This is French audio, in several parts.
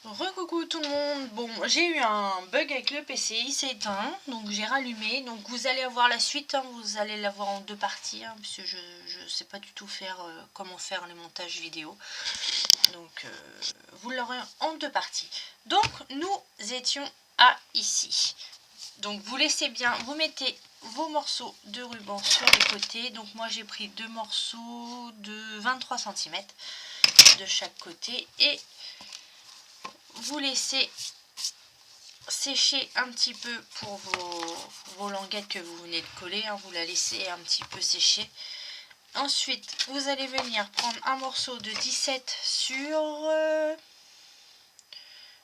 Recoucou tout le monde. Bon, j'ai eu un bug avec le PC, il s'est éteint, donc j'ai rallumé. Donc vous allez avoir la suite, hein, vous allez l'avoir en deux parties, hein, puisque je sais pas du tout faire comment faire les montages vidéo. Donc vous l'aurez en deux parties. Donc nous étions à ici. Donc vous laissez bien, vous mettez vos morceaux de ruban sur les côtés. Donc moi j'ai pris deux morceaux de 23 cm de chaque côté et vous laissez sécher un petit peu pour vos languettes que vous venez de coller, hein, vous la laissez un petit peu sécher. Ensuite, vous allez venir prendre un morceau de 17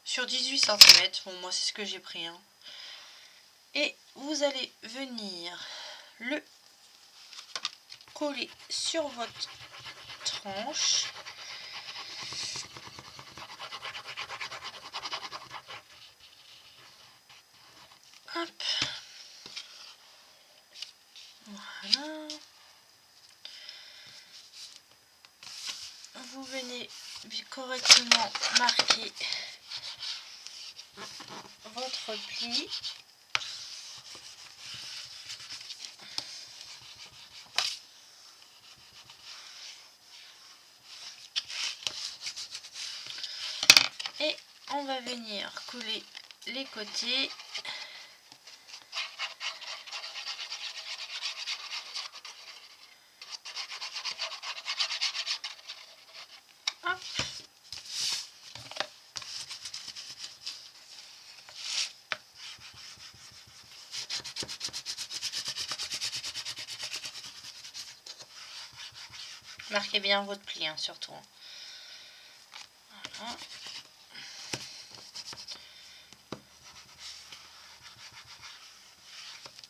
sur 18 cm. Bon, moi, c'est ce que j'ai pris. Hein. Et vous allez venir le coller sur votre tranche. Hop. Voilà. Vous venez correctement marquer votre pli. Et on va venir coller les côtés. Hop. Marquez bien votre pli, hein, surtout. Voilà.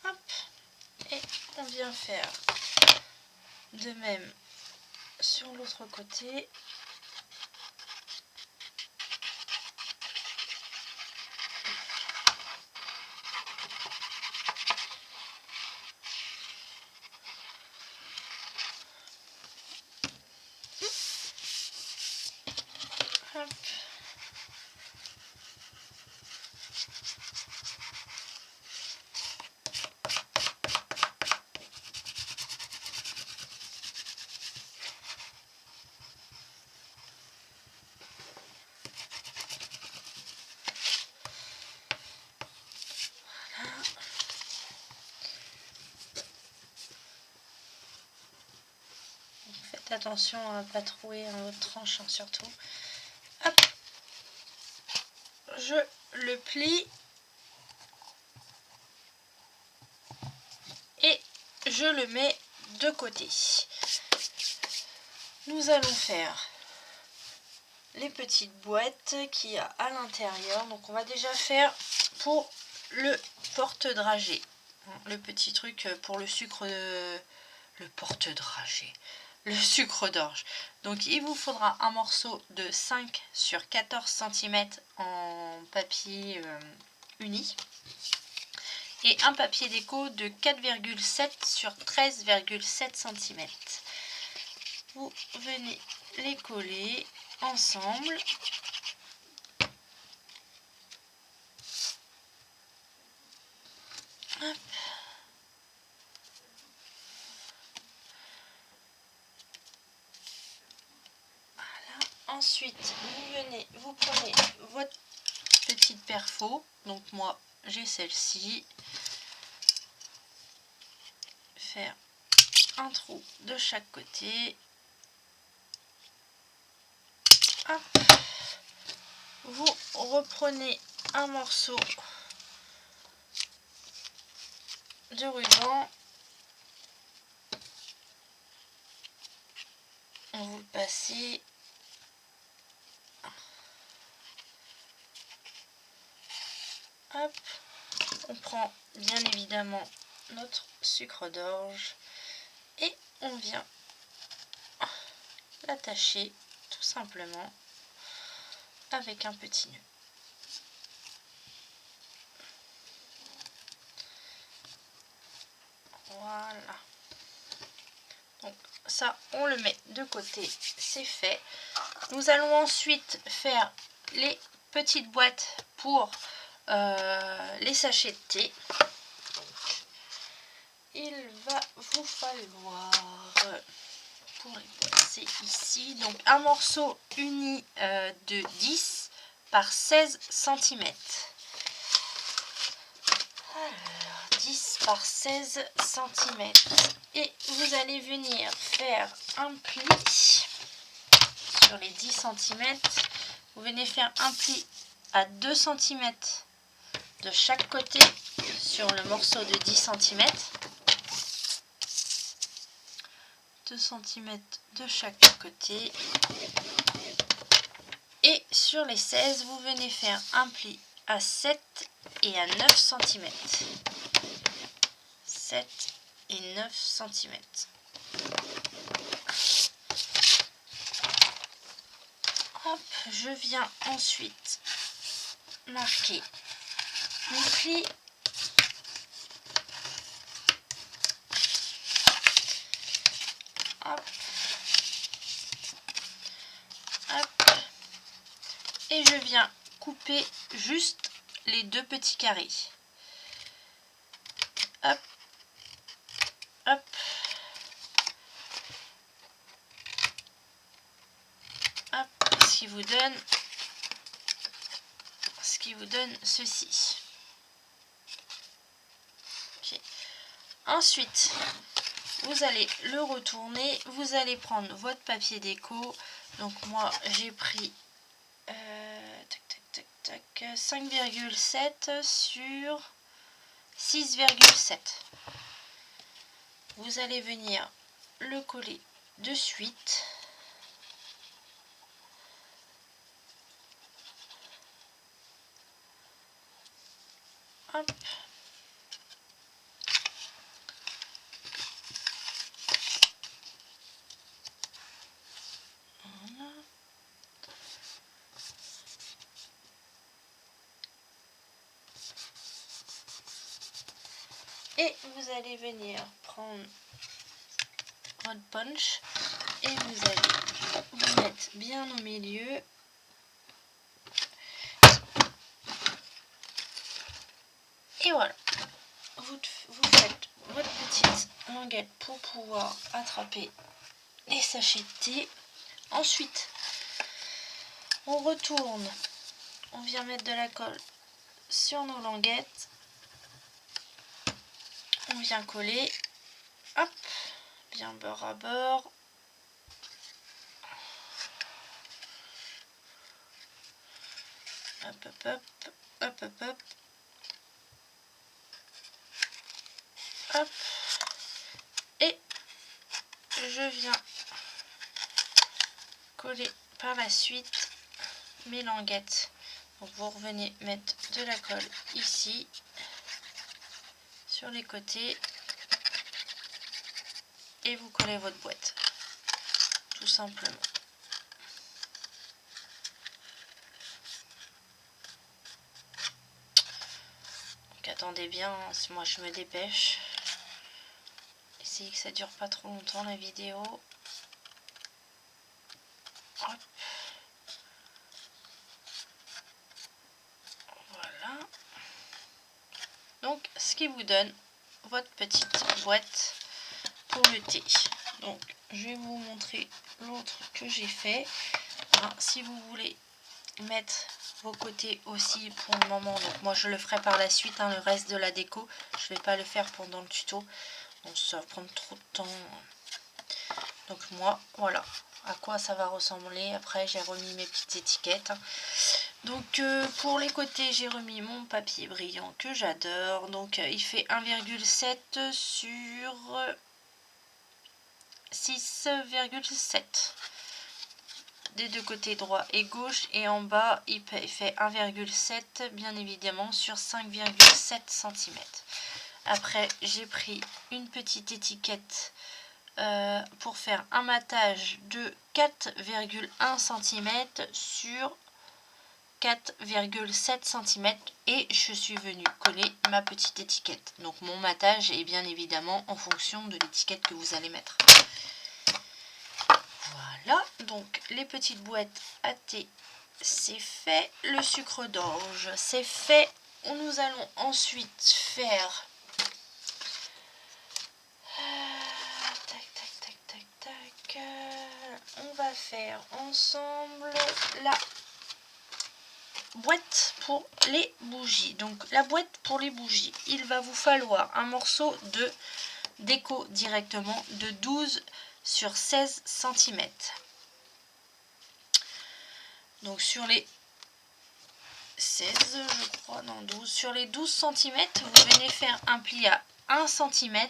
Hop. Et on vient faire de même sur l'autre côté. Hop. Faites attention à ne pas trouer un autre tranche, hein, surtout. Hop. Je le plie et je le mets de côté. Nous allons faire les petites boîtes qu'il y a à l'intérieur. Donc on va déjà faire pour le porte-dragée. Le petit truc pour le sucre, le porte-dragée. Le sucre d'orge. Donc il vous faudra un morceau de 5 sur 14 cm en papier uni et un papier déco de 4,7 sur 13,7 cm. Vous venez les coller ensemble. Hop. Ensuite, vous prenez votre petite perfo. Donc moi, j'ai celle-ci. Faire un trou de chaque côté. Hop. Vous reprenez un morceau de ruban. Vous le passez. Hop. On prend bien évidemment notre sucre d'orge et on vient l'attacher tout simplement avec un petit nœud. Voilà. Donc ça, on le met de côté, c'est fait. Nous allons ensuite faire les petite boîte pour les sachets de thé. Il va vous falloir, pour les placer ici, donc un morceau uni de 10 par 16 cm. Alors, 10 par 16 cm. Et vous allez venir faire un pli sur les 10 cm. Vous venez faire un pli à 2 cm de chaque côté sur le morceau de 10 cm. 2 cm de chaque côté. Et sur les 16, vous venez faire un pli à 7 et à 9 cm. 7 et 9 cm. Hop, je viens ensuite marquer mes plis. Hop. Hop. Et je viens couper juste les deux petits carrés. Hop. Hop. Hop. Ce qui vous donne ceci. Okay. Ensuite, vous allez le retourner. Vous allez prendre votre papier déco. Donc moi, j'ai pris 5,7 sur 6,7. Vous allez venir le coller de suite. Hop. Voilà. Et vous allez venir prendre votre punch et vous allez vous mettre bien au milieu. Et voilà, vous faites votre petite languette pour pouvoir attraper les sachets de thé. Ensuite, on retourne, on vient mettre de la colle sur nos languettes. On vient coller, hop, bien beurre à beurre. Hop, hop, hop, hop, hop, hop. Hop. Et je viens coller par la suite mes languettes. Donc vous revenez mettre de la colle ici, sur les côtés, et vous collez votre boîte, tout simplement. Donc attendez bien, moi je me dépêche. Essayez que ça dure pas trop longtemps la vidéo. Hop. Voilà. Donc ce qui vous donne votre petite boîte pour le thé. Donc je vais vous montrer l'autre que j'ai fait. Hein, si vous voulez mettre vos côtés aussi pour le moment, donc moi je le ferai par la suite, hein, le reste de la déco je vais pas le faire pendant le tuto, donc ça va prendre trop de temps. Donc moi voilà à quoi ça va ressembler. Après j'ai remis mes petites étiquettes. Donc pour les côtés j'ai remis mon papier brillant que j'adore. Donc il fait 1,7 sur 6,7 des deux côtés droit et gauche, et en bas il fait 1,7 bien évidemment sur 5,7 cm. Après j'ai pris une petite étiquette pour faire un matage de 4,1 cm sur 4,7 cm et je suis venue coller ma petite étiquette. Donc mon matage est bien évidemment en fonction de l'étiquette que vous allez mettre. Voilà, donc les petites boîtes à thé c'est fait. Le sucre d'orge, c'est fait. Nous allons ensuite faire... tac, tac, tac, tac, tac. On va faire ensemble la boîte pour les bougies. Donc la boîte pour les bougies, il va vous falloir un morceau de déco directement de 12 sur 16 cm. Donc sur les 16, je crois, non 12, sur les 12 cm, vous venez faire un pli à 1 cm,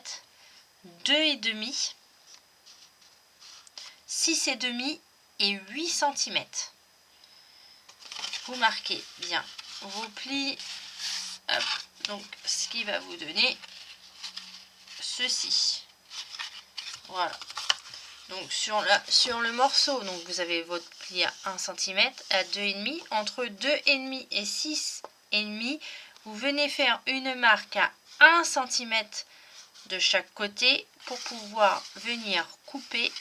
2,5, 6,5 et 8 cm. Vous marquez bien vos plis. Hop, donc ce qui va vous donner ceci. Voilà. Donc sur le morceau, donc vous avez votre pli à 1 cm, à 2,5. Entre 2,5 et 6,5, vous venez faire une marque à 1 cm de chaque côté pour pouvoir venir couper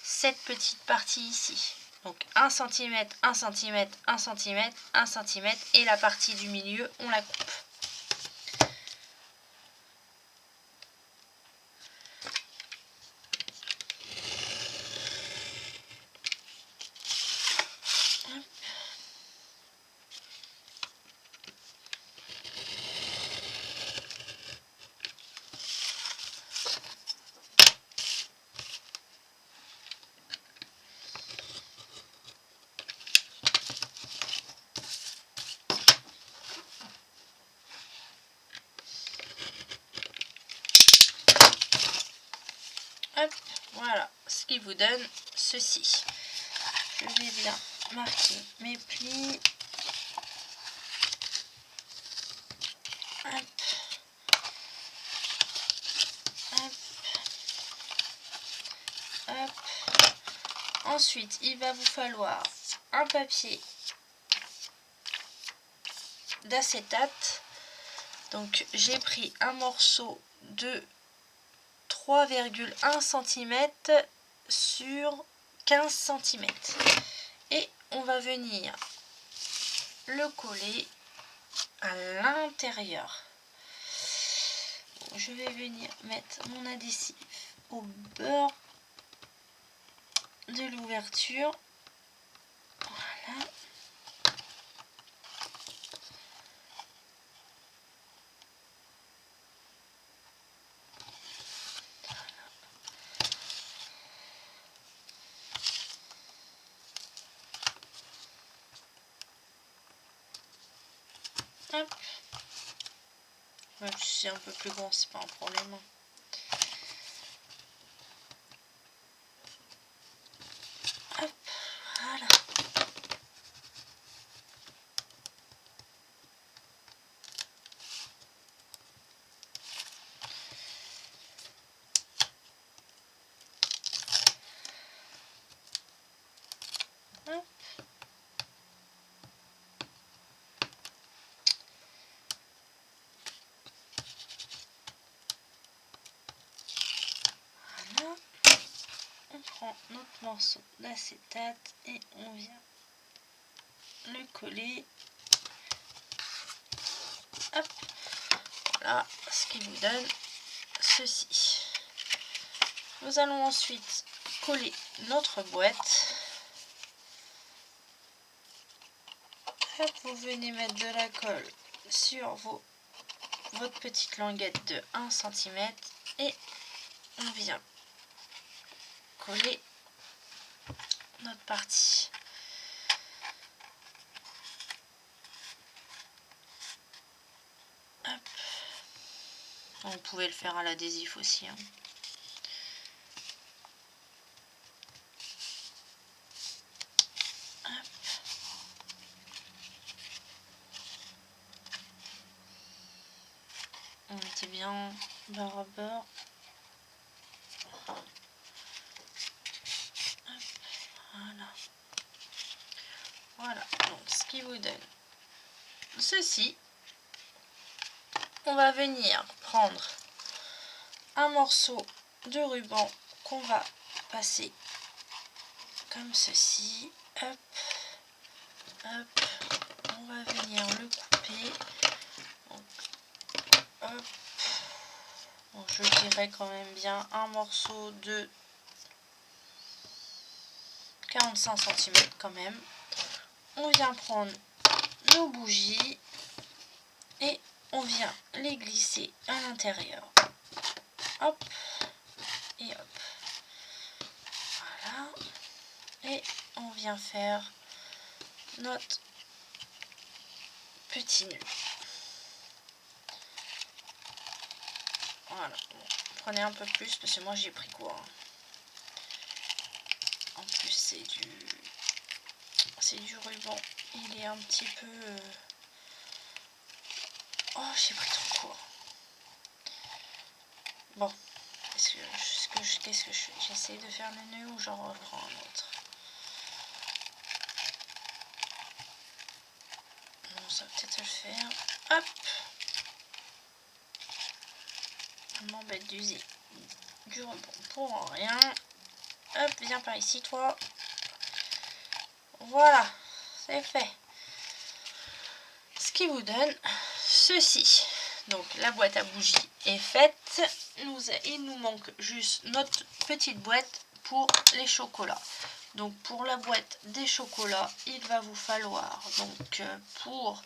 cette petite partie ici. Donc 1 cm, 1 cm, 1 cm, 1 cm et la partie du milieu, on la coupe. Hop, voilà ce qui vous donne ceci. Je vais bien marquer mes plis. Hop, hop, hop. Ensuite, il va vous falloir un papier d'acétate. Donc j'ai pris un morceau de 3,1 cm sur 15 cm et on va venir le coller à l'intérieur. Je vais venir mettre mon adhésif au bord de l'ouverture. Voilà. Hop. Même si c'est un peu plus grand, c'est pas un problème. Hop, voilà. Hop. Voilà. On prend notre morceau d'acétate et on vient le coller. Hop. Voilà ce qui vous donne ceci. Nous allons ensuite coller notre boîte. Hop, vous venez mettre de la colle sur votre petite languette de 1 cm et on vient coller notre partie. Hop. Vous pouvez le faire à l'adhésif aussi. Hein. On mettait bien beurre à beurre. Hop, voilà. Voilà, donc ce qui vous donne ceci. On va venir prendre un morceau de ruban qu'on va passer comme ceci. Hop, Hop, on va venir le couper. Donc, hop. Bon, je dirais quand même bien un morceau de 45 cm quand même. On vient prendre nos bougies et on vient les glisser à l'intérieur. Hop et hop. Voilà. Et on vient faire notre petit nœud. Voilà. Bon, prenez un peu plus parce que moi j'ai pris quoi. En plus c'est du ruban. Il est un petit peu... Oh, j'ai pris trop court. Bon. Qu'est-ce que je fais? J'essaie de faire le nœud ou j'en reprends un autre. Bon, ça va peut-être le faire. Hop. Je m'embête d'user du rebond pour rien. Hop, viens par ici, toi. Voilà, c'est fait. Ce qui vous donne ceci. Donc, la boîte à bougies est faite. Il nous manque juste notre petite boîte pour les chocolats. Donc, pour la boîte des chocolats, il va vous falloir, donc, on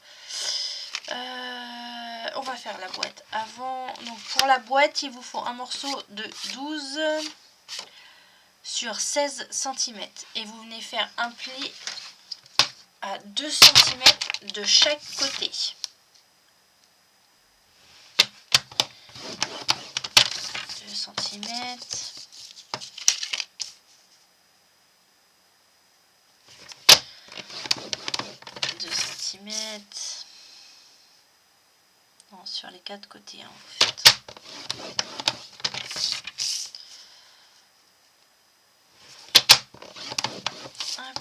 va faire la boîte avant. Donc, pour la boîte, il vous faut un morceau de 12 sur 16 cm. Et vous venez faire un pli à 2 cm de chaque côté. Centimètres. Non, sur les 4 côtés, hein, vous faites. Hop.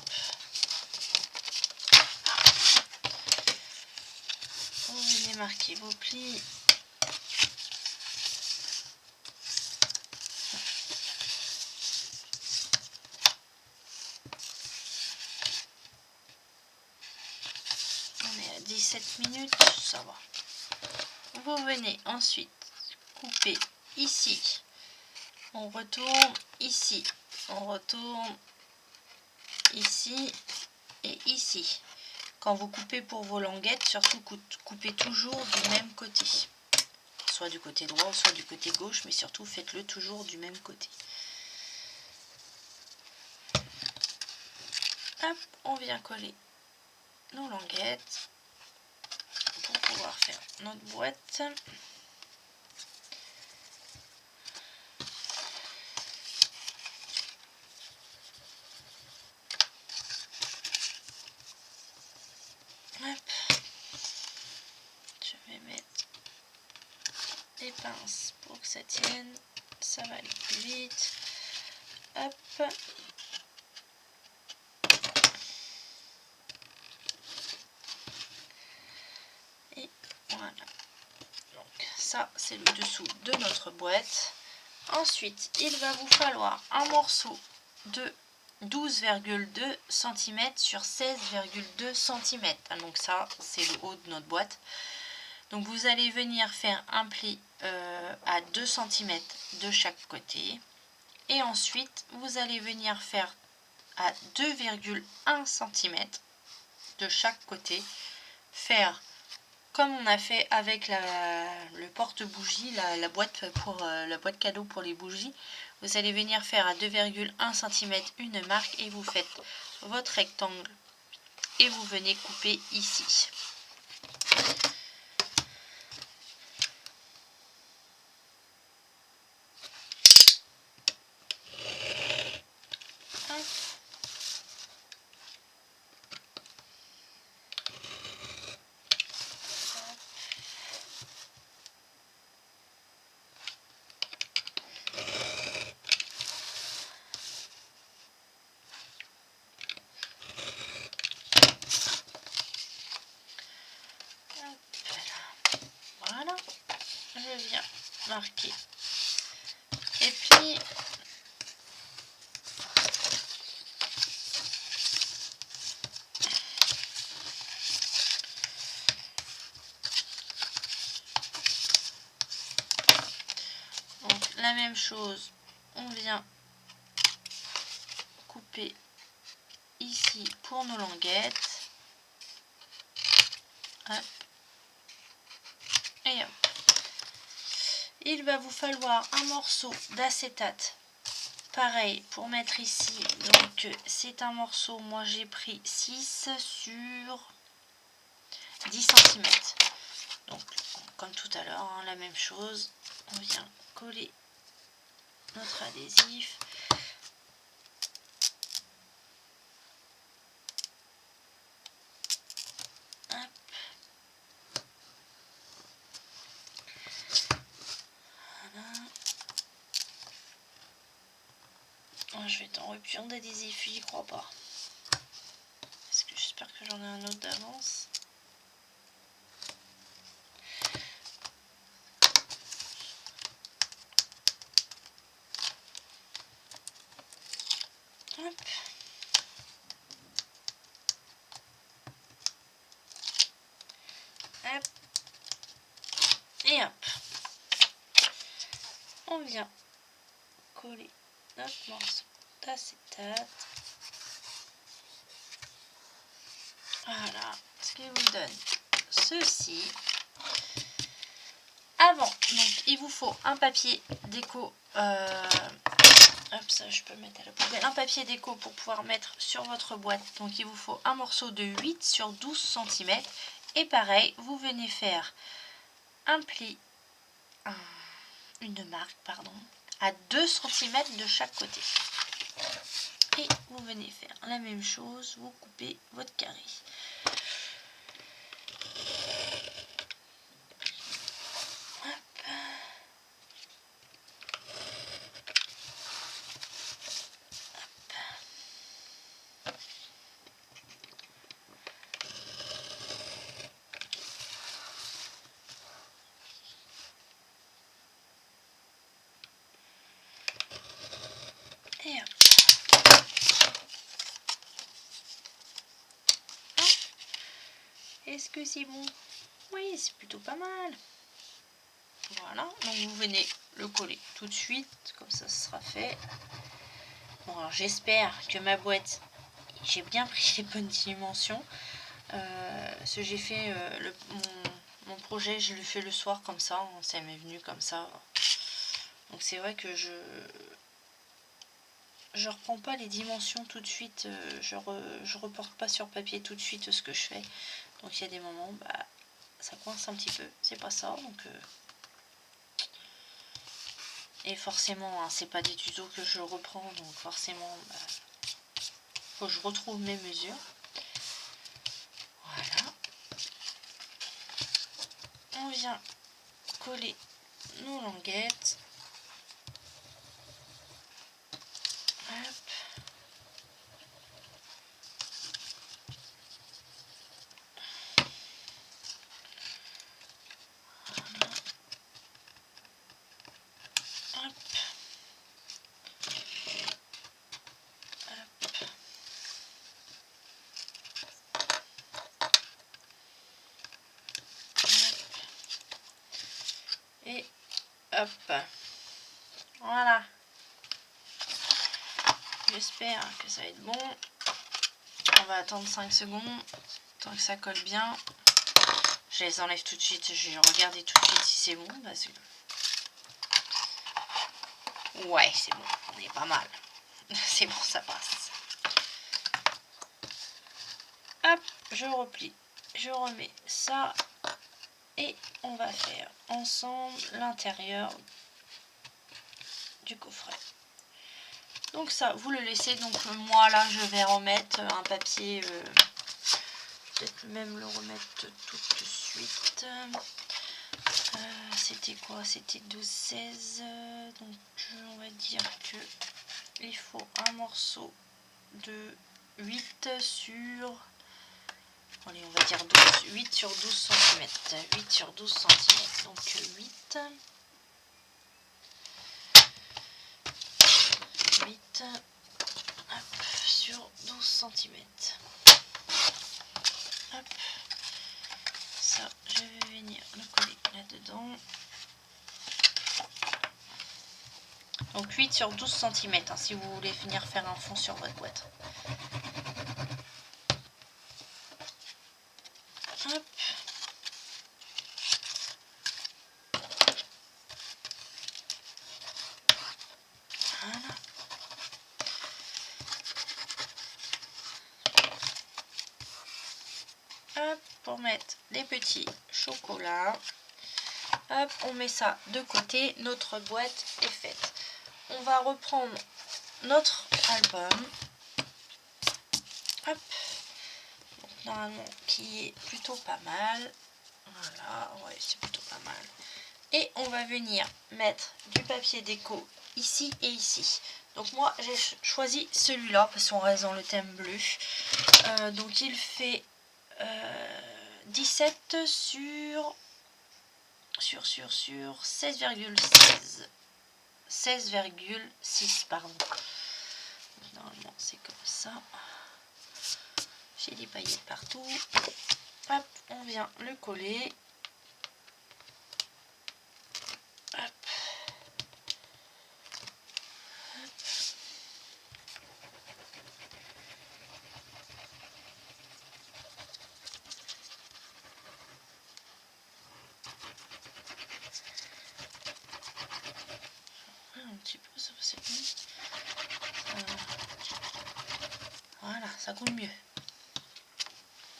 Vous venez marquer vos plis. On est à 17 minutes, ça va. Vous venez ensuite couper ici. On retourne ici. On retourne ici et ici. Quand vous coupez pour vos languettes, surtout coupez toujours du même côté. Soit du côté droit, soit du côté gauche, mais surtout faites-le toujours du même côté. Hop, on vient coller nos languettes pour pouvoir faire notre boîte. Hop. Je vais mettre des pinces pour que ça tienne. Ça va aller plus vite. Hop. Et voilà. Donc ça, c'est le dessous de notre boîte. Ensuite, il va vous falloir un morceau de 12,2 cm sur 16,2 cm. Donc ça, c'est le haut de notre boîte. Donc vous allez venir faire un pli à 2 cm de chaque côté. Et ensuite, vous allez venir faire à 2,1 cm de chaque côté. Faire comme on a fait avec le porte-bougie, la boîte pour la boîte cadeau pour les bougies. Vous allez venir faire à 2,1 cm une marque et vous faites votre rectangle et vous venez couper ici. Voilà, je viens marquer. Et puis, la même chose, on vient couper ici pour nos languettes. Hop. Et hop. Il va vous falloir un morceau d'acétate. Pareil pour mettre ici. Donc c'est un morceau, moi j'ai pris 6 sur 10 cm. Donc comme tout à l'heure, hein, la même chose. On vient coller notre adhésif. Je vais être en rupture d'adhésif, j'y crois pas. Parce que j'espère que j'en ai un autre d'avance. Hop. Hop. Et hop. On vient coller notre morceau d'acétate. Voilà, ce qui vous donne ceci. Avant, donc il vous faut un papier déco. Hop, ça je peux le mettre à la poubelle. Un papier déco pour pouvoir mettre sur votre boîte. Donc il vous faut un morceau de 8 sur 12 cm. Et pareil, vous venez faire un pli, une marque, pardon, à 2 cm de chaque côté. Et vous venez faire la même chose, vous coupez votre carré. Et hop. Est-ce que c'est bon? Oui, c'est plutôt pas mal. Voilà, donc vous venez le coller tout de suite, comme ça ce sera fait. Bon, alors j'espère que ma boîte, j'ai bien pris les bonnes dimensions. Ce que j'ai fait, mon projet, je le fais le soir comme ça, ça m'est venu comme ça. Donc c'est vrai que je reprends pas les dimensions tout de suite, je reporte pas sur papier tout de suite ce que je fais. Donc il y a des moments, bah, ça coince un petit peu, c'est pas ça. Donc et forcément, hein, c'est pas des tutos que je reprends, donc forcément, bah, faut que je retrouve mes mesures. Voilà. On vient coller nos languettes. Hop. Et hop, voilà. J'espère que ça va être bon. On va attendre 5 secondes, tant que ça colle bien. Je les enlève tout de suite, je vais regarder tout de suite si c'est bon. Parce que... ouais, c'est bon, on est pas mal. C'est bon, ça passe. Hop, je replie, je remets ça. Et on va faire ensemble l'intérieur du coffret. Donc ça, vous le laissez. Donc moi là, je vais remettre un papier, peut-être même le remettre tout de suite. C'était quoi? C'était 12-16. Donc on va dire que il faut un morceau de 8 sur... allez, on va dire 12, 8 sur 12 cm. 8 sur 12 cm. Donc 8. 8 hop, sur 12 cm. Hop. Ça, je vais venir le coller là-dedans. Donc 8 sur 12 cm hein, si vous voulez venir faire un fond sur votre boîte. Hop. Voilà. Hop, pour mettre les petits chocolats. Hop, on met ça de côté. Notre boîte est faite. On va reprendre notre album. Hop. Donc, normalement, qui est plutôt pas mal. Voilà, ouais, c'est plutôt pas mal. Et on va venir mettre du papier déco ici et ici. Donc moi, j'ai choisi celui-là parce qu'on reste dans le thème bleu. Donc il fait 17 sur 16,6. 16,6 pardon. Normalement c'est comme ça. J'ai des paillettes partout. Hop, on vient le coller. Hop. Un petit peu, ça c'est mieux. Voilà, ça coule mieux.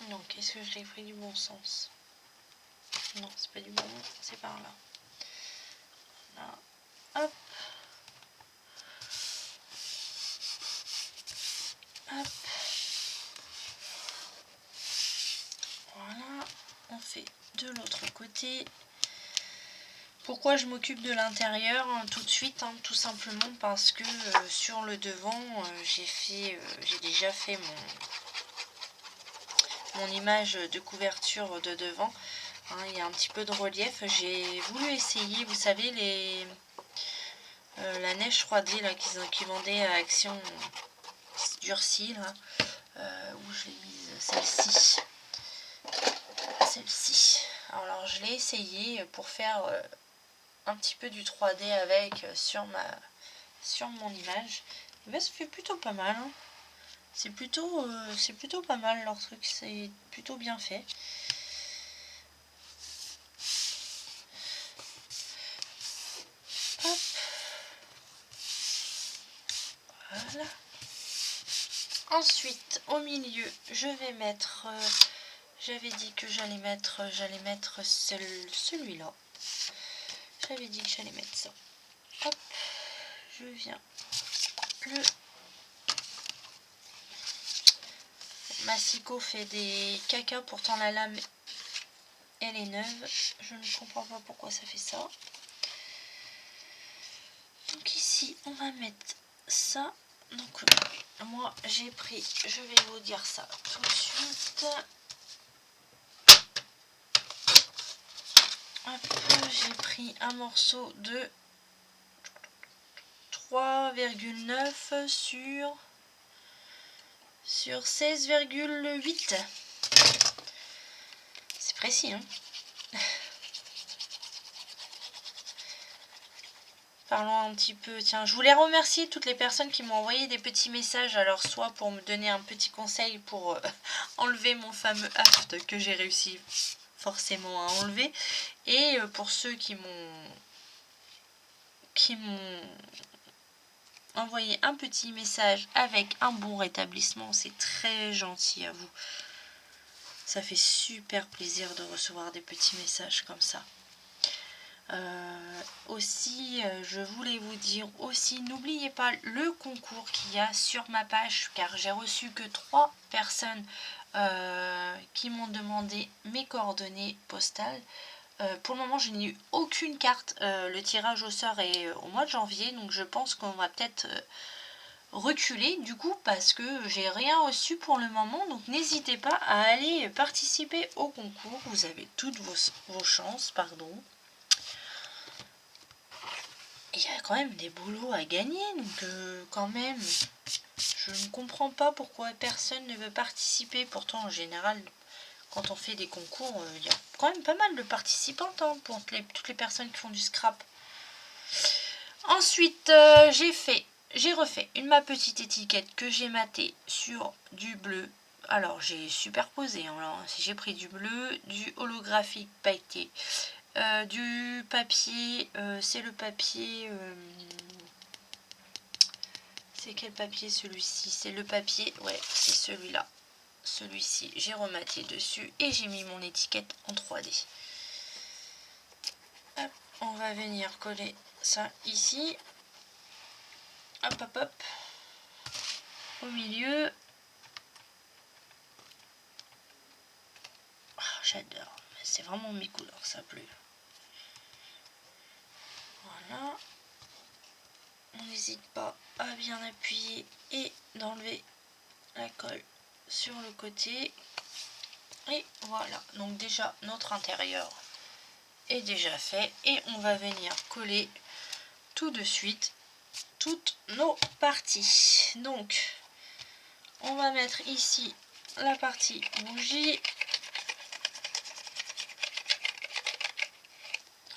Donc, est-ce que je l'ai pris du bon sens? Non, c'est pas du bon, c'est par là. Là. Hop. Hop. Voilà. On fait de l'autre côté. Pourquoi je m'occupe de l'intérieur tout de suite tout simplement parce que sur le devant, j'ai déjà fait mon image de couverture de devant. Il y a un petit peu de relief. J'ai voulu essayer, vous savez, la neige 3D là, qui vendait à Action durcie là, où je l'ai mise, celle-ci. Alors je l'ai essayé pour faire un petit peu du 3D avec sur mon image. Mais ça fait plutôt pas mal. C'est plutôt pas mal leur truc, c'est plutôt bien fait. Hop. Voilà. Ensuite, au milieu, je vais mettre... j'avais dit que j'allais mettre celui-là. J'avais dit que j'allais mettre ça. Hop. Je viens le... Massico fait des caca, pourtant la lame elle est neuve. Je ne comprends pas pourquoi ça fait ça. Donc ici on va mettre ça. Donc moi j'ai pris, je vais vous dire ça tout de suite. J'ai pris un morceau de 3,9 sur 16,8. C'est précis, hein. Parlons un petit peu. Tiens, je voulais remercier toutes les personnes qui m'ont envoyé des petits messages. Alors, soit pour me donner un petit conseil pour enlever mon fameux haft que j'ai réussi forcément à enlever. Et pour ceux qui m'ont envoyé un petit message avec un bon rétablissement. C'est très gentil à vous. Ça fait super plaisir de recevoir des petits messages comme ça. Aussi, je voulais vous dire aussi, n'oubliez pas le concours qu'il y a sur ma page, car j'ai reçu que 3 personnes qui m'ont demandé mes coordonnées postales. Pour le moment, je n'ai eu aucune carte. Le tirage au sort est au mois de janvier, donc je pense qu'on va peut-être reculer du coup parce que j'ai rien reçu pour le moment. Donc n'hésitez pas à aller participer au concours. Vous avez toutes vos chances, pardon. Il y a quand même des boulots à gagner, donc quand même, je ne comprends pas pourquoi personne ne veut participer. Pourtant, en général, quand on fait des concours, il y a quand même pas mal de participantes pour toutes les personnes qui font du scrap. Ensuite, j'ai refait ma petite étiquette que j'ai matée sur du bleu. Alors, j'ai superposé. Hein, j'ai pris du bleu, du holographique pailleté, du papier. C'est le papier... c'est quel papier celui-ci? C'est le papier... Ouais, c'est celui-là. Celui-ci, j'ai rematé dessus et j'ai mis mon étiquette en 3D. Hop, on va venir coller ça ici. Hop, hop, hop. Au milieu. Oh, j'adore. C'est vraiment mes couleurs, ça bleu. Voilà. On n'hésite pas à bien appuyer et d'enlever la colle sur le côté. Et voilà. Donc déjà, notre intérieur est déjà fait. Et on va venir coller tout de suite toutes nos parties. Donc, on va mettre ici la partie bougie.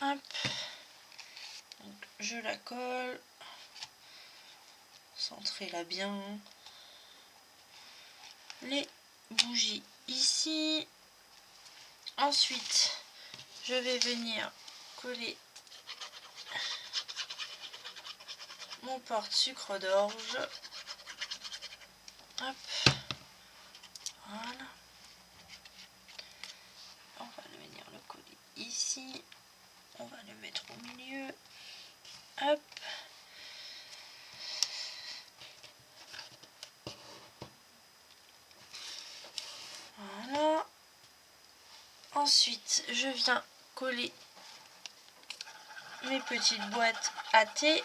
Hop. Donc, je la colle. Centrez-la bien. Les bougies ici. Ensuite, je vais venir coller mon porte-sucre d'orge. Hop. Voilà. On va venir le coller ici. On va le mettre au milieu. Hop. Voilà. Ensuite, je viens coller mes petites boîtes à thé.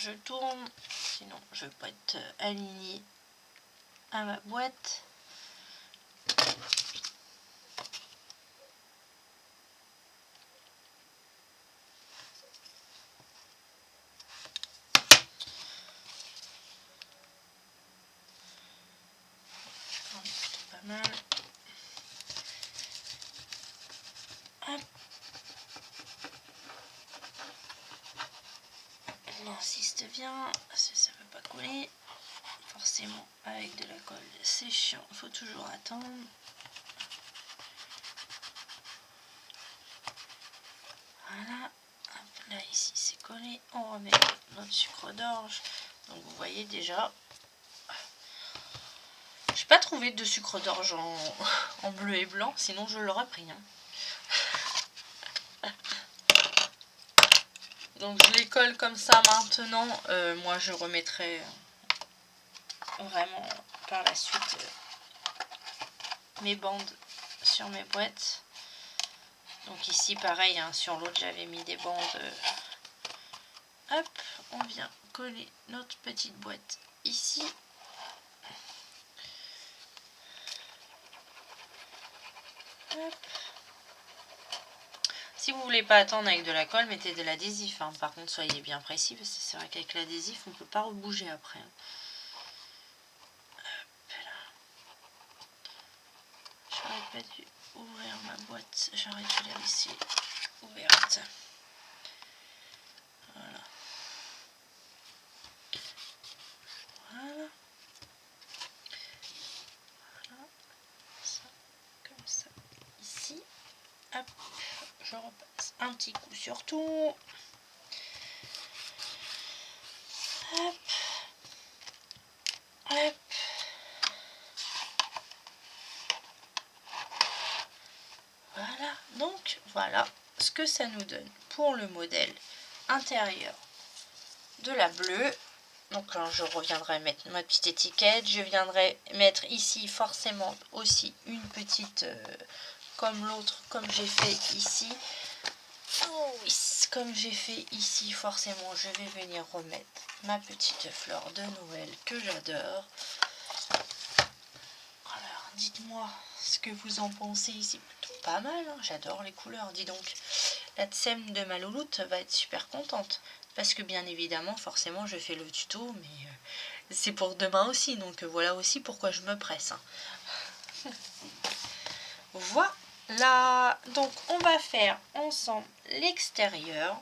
Je tourne, sinon je ne vais pas être alignée à ma boîte. C'est pas mal. Hop. On insiste bien, ça ne veut pas coller. Forcément, avec de la colle, c'est chiant, il faut toujours attendre. Voilà, hop, là ici c'est collé. On remet notre sucre d'orge. Donc vous voyez déjà, j'ai pas trouvé de sucre d'orge en bleu et blanc, sinon je l'aurais pris. Hein. Donc je les colle comme ça maintenant. Moi je remettrai vraiment par la suite mes bandes sur mes boîtes. Donc ici pareil, hein, sur l'autre j'avais mis des bandes. Hop, on vient coller notre petite boîte ici. Hop. Si vous voulez pas attendre avec de la colle, mettez de l'adhésif. Hein. Par contre, soyez bien précis, parce que c'est vrai qu'avec l'adhésif, on ne peut pas rebouger après. Hein. J'aurais pas dû ouvrir ma boîte, j'aurais dû la laisser ouverte. Voilà. Voilà. Voilà. Ça, comme ça. Ici. Hop. Je repasse un petit coup sur tout. Hop. Hop. Voilà. Donc, voilà ce que ça nous donne pour le modèle intérieur de la bleue. Donc là, je reviendrai mettre ma petite étiquette. Je viendrai mettre ici forcément aussi une petite, comme l'autre, comme j'ai fait ici. Comme j'ai fait ici, forcément je vais venir remettre ma petite fleur de Noël que j'adore. Alors dites-moi ce que vous en pensez, c'est plutôt pas mal, hein. J'adore les couleurs, dis donc. La tsem de ma louloute va être super contente, parce que bien évidemment, forcément je fais le tuto, mais c'est pour demain aussi, donc voilà aussi pourquoi je me presse, hein. Voilà, donc on va faire ensemble l'extérieur.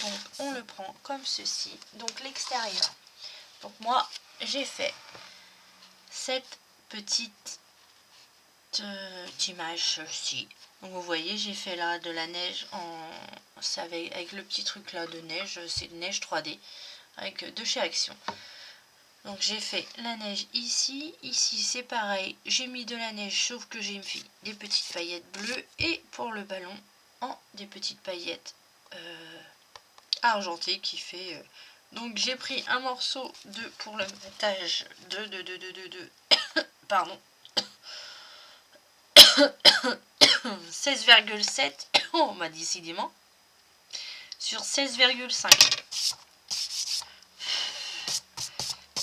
Donc on le prend comme ceci. Donc l'extérieur. Donc moi j'ai fait cette petite image-ci. Donc vous voyez, j'ai fait là de la neige c'est avec le petit truc là de neige, c'est de neige 3D avec de chez Action. Donc j'ai fait la neige ici, ici c'est pareil, j'ai mis de la neige sauf que j'ai mis des petites paillettes bleues et pour le ballon en des petites paillettes argentées qui fait... Donc j'ai pris un morceau pour le montage de pardon, 16,7, oh bah décidément, sur 16,5.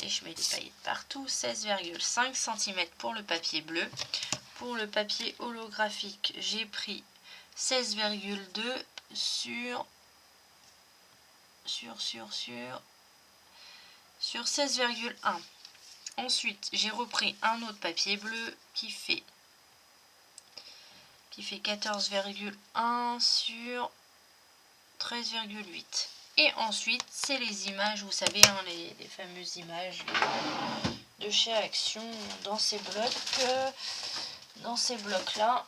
Et je mets des paillettes partout, 16,5 cm pour le papier bleu. Pour le papier holographique, j'ai pris 16,2 sur 16,1. Ensuite, j'ai repris un autre papier bleu qui fait 14,1 sur 13,8. Et ensuite, c'est les images, vous savez, hein, les fameuses images de chez Action dans ces blocs. Dans ces blocs-là,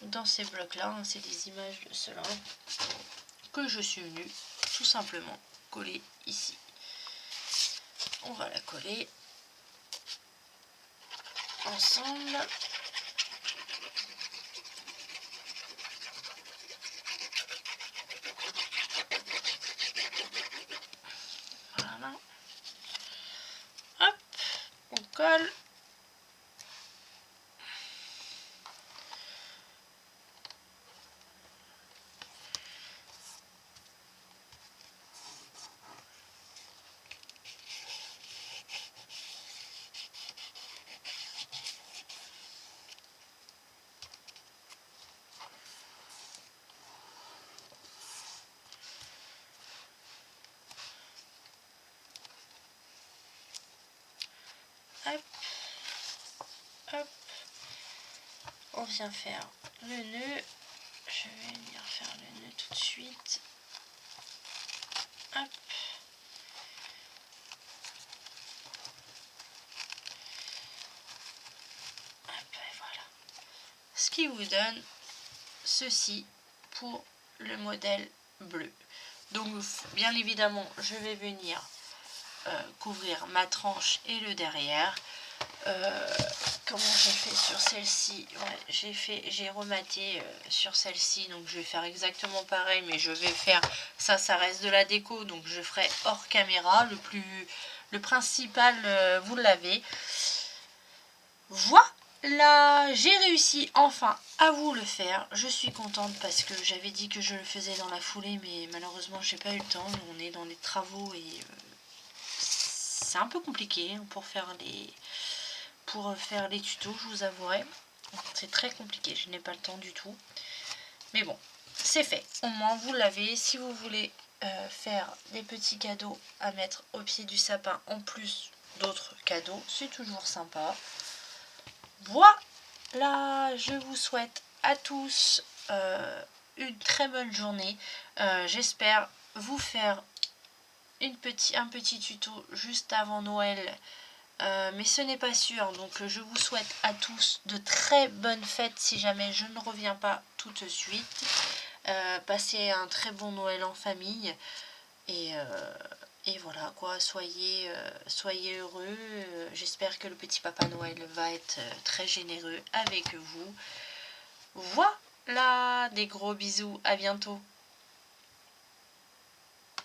hein, c'est des images de cela que je suis venue tout simplement coller ici. On va la coller ensemble. Voilà. Hop, on colle. Hop, hop, on vient faire le nœud. Je vais venir faire le nœud tout de suite. Hop. Hop, et voilà. Ce qui vous donne ceci pour le modèle bleu. Donc bien évidemment, je vais venir couvrir ma tranche et le derrière. Comment j'ai fait sur celle-ci? Ouais, j'ai rematé sur celle-ci, donc je vais faire exactement pareil, mais je vais faire ça reste de la déco, donc je ferai hors caméra. Le principal, vous l'avez. Voilà, j'ai réussi enfin à vous le faire. Je suis contente parce que j'avais dit que je le faisais dans la foulée, mais malheureusement j'ai pas eu le temps. On est dans les travaux et c'est un peu compliqué pour faire les tutos, je vous avouerai. C'est très compliqué, je n'ai pas le temps du tout. Mais bon, c'est fait. Au moins vous l'avez. Si vous voulez faire des petits cadeaux à mettre au pied du sapin en plus d'autres cadeaux, c'est toujours sympa. Voilà, je vous souhaite à tous une très bonne journée. J'espère vous faire un petit tuto juste avant Noël. Mais ce n'est pas sûr, donc je vous souhaite à tous de très bonnes fêtes si jamais je ne reviens pas tout de suite. Passez un très bon Noël en famille et voilà quoi, soyez heureux. J'espère que le petit Papa Noël va être très généreux avec vous. Voilà, des gros bisous, à bientôt.